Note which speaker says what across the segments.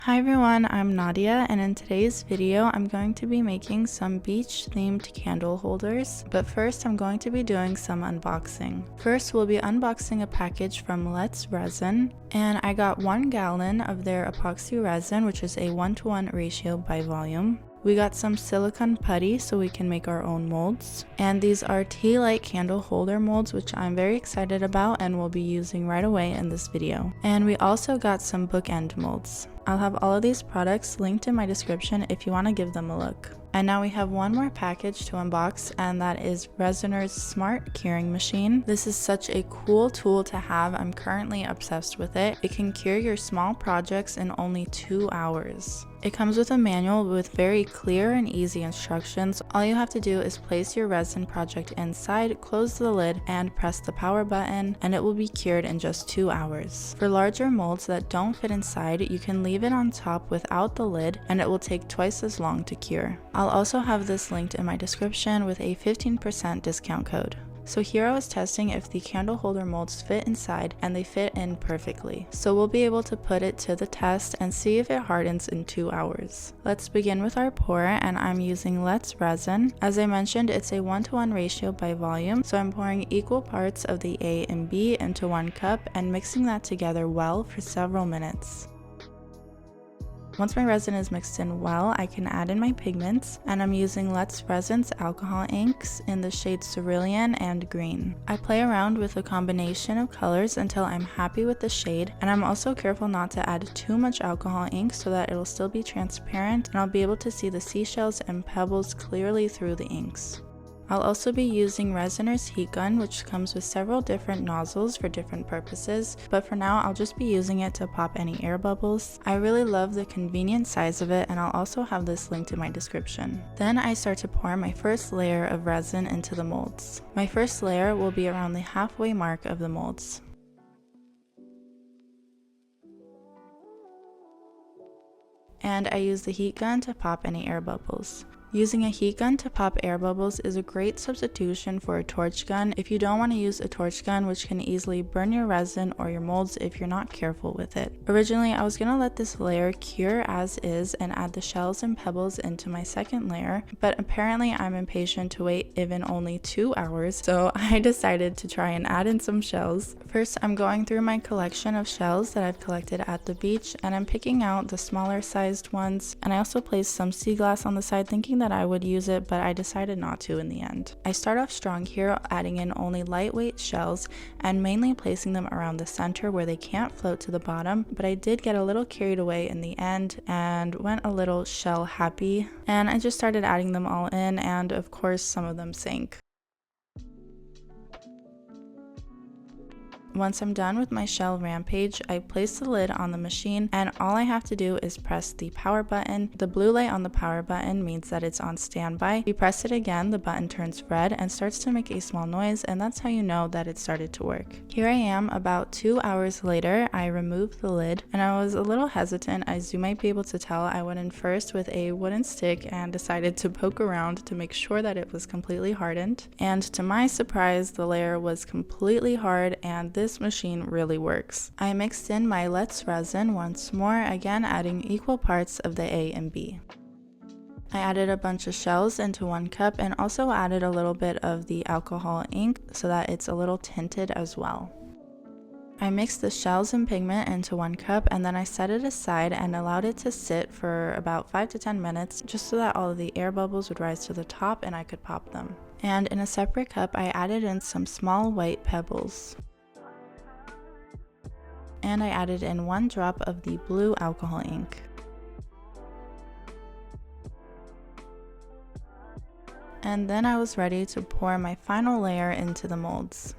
Speaker 1: Hi everyone, I'm Nadia, and in today's video I'm going to be making some beach themed candle holders, but first I'm going to be doing some unboxing. First we'll be unboxing a package from Resin, and I got 1 gallon of their epoxy resin, which is a 1:1 ratio by volume. We got some silicone putty so we can make our own molds, and these are tea light candle holder molds, which I'm very excited about and will be using right away in this video. And we also got some bookend molds. I'll have all of these products linked in my description if you want to give them a look. And now we have one more package to unbox, and that is Resiner's Smart Curing Machine. This is such a cool tool to have. I'm currently obsessed with it. It can cure your small projects in only 2 hours. It comes with a manual with very clear and easy instructions. All you have to do is place your resin project inside, close the lid, and press the power button, and it will be cured in just 2 hours. For larger molds that don't fit inside, you can leave it on top without the lid, and it will take twice as long to cure. I'll also have this linked in my description with a 15% discount code. So here I was testing if the candle holder molds fit inside, and they fit in perfectly. So we'll be able to put it to the test and see if it hardens in 2 hours. Let's begin with our pour, and I'm using Resin. As I mentioned, it's a 1:1 ratio by volume, so I'm pouring equal parts of the A and B into 1 cup and mixing that together well for several minutes. Once my resin is mixed in well, I can add in my pigments, and I'm using Resin's alcohol inks in the shades Cerulean and Green. I play around with a combination of colors until I'm happy with the shade, and I'm also careful not to add too much alcohol ink so that it'll still be transparent and I'll be able to see the seashells and pebbles clearly through the inks. I'll also be using Resiner's heat gun, which comes with several different nozzles for different purposes, but for now I'll just be using it to pop any air bubbles. I really love the convenient size of it, and I'll also have this linked in my description. Then I start to pour my first layer of resin into the molds. My first layer will be around the halfway mark of the molds. And I use the heat gun to pop any air bubbles. Using a heat gun to pop air bubbles is a great substitution for a torch gun if you don't want to use a torch gun, which can easily burn your resin or your molds if you're not careful with it. Originally, I was going to let this layer cure as is and add the shells and pebbles into my second layer, but apparently I'm impatient to wait even only 2 hours, so I decided to try and add in some shells. First, I'm going through my collection of shells that I've collected at the beach, and I'm picking out the smaller sized ones, and I also placed some sea glass on the side thinking that I would use it, but I decided not to in the end. I start off strong here, adding in only lightweight shells and mainly placing them around the center where they can't float to the bottom, but I did get a little carried away in the end and went a little shell happy, and I just started adding them all in, and of course some of them sank. Once I'm done with my shell rampage, I place the lid on the machine, and all I have to do is press the power button. The blue light on the power button means that it's on standby. If you press it again, the button turns red and starts to make a small noise, and that's how you know that it started to work. Here I am about 2 hours later. I removed the lid, and I was a little hesitant. As you might be able to tell, I went in first with a wooden stick and decided to poke around to make sure that it was completely hardened. And to my surprise, the layer was completely hard, and this machine really works. I mixed in my Resin once more, again adding equal parts of the A and B. I added a bunch of shells into 1 cup and also added a little bit of the alcohol ink so that it's a little tinted as well. I mixed the shells and pigment into 1 cup, and then I set it aside and allowed it to sit for about 5 to 10 minutes just so that all of the air bubbles would rise to the top and I could pop them. And in a separate cup, I added in some small white pebbles. And I added in 1 drop of the blue alcohol ink. And then I was ready to pour my final layer into the molds.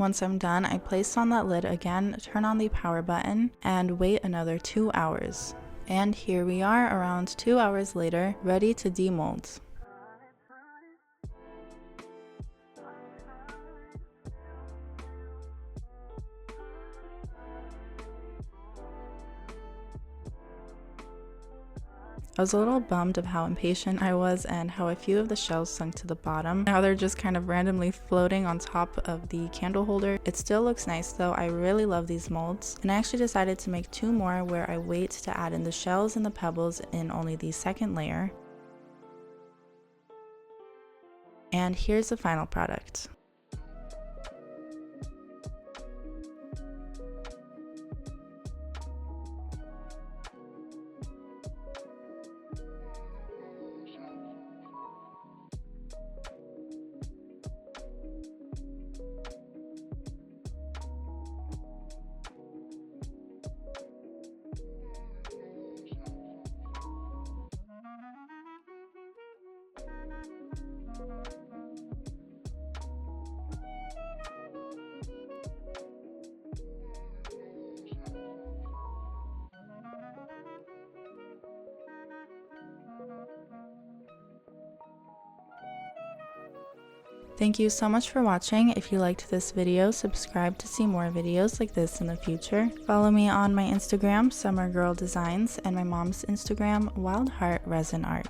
Speaker 1: Once I'm done, I place on that lid again, turn on the power button, and wait another 2 hours. And here we are around 2 hours later, ready to demold. I was a little bummed of how impatient I was and how a few of the shells sunk to the bottom. Now they're just kind of randomly floating on top of the candle holder. It still looks nice though. I really love these molds. And I actually decided to make 2 more where I wait to add in the shells and the pebbles in only the second layer. And here's the final product. Thank you so much for watching. If you liked this video, subscribe to see more videos like this in the future. Follow me on my Instagram, Summer Girl Designs, and my mom's Instagram, Wild Heart Resin Art.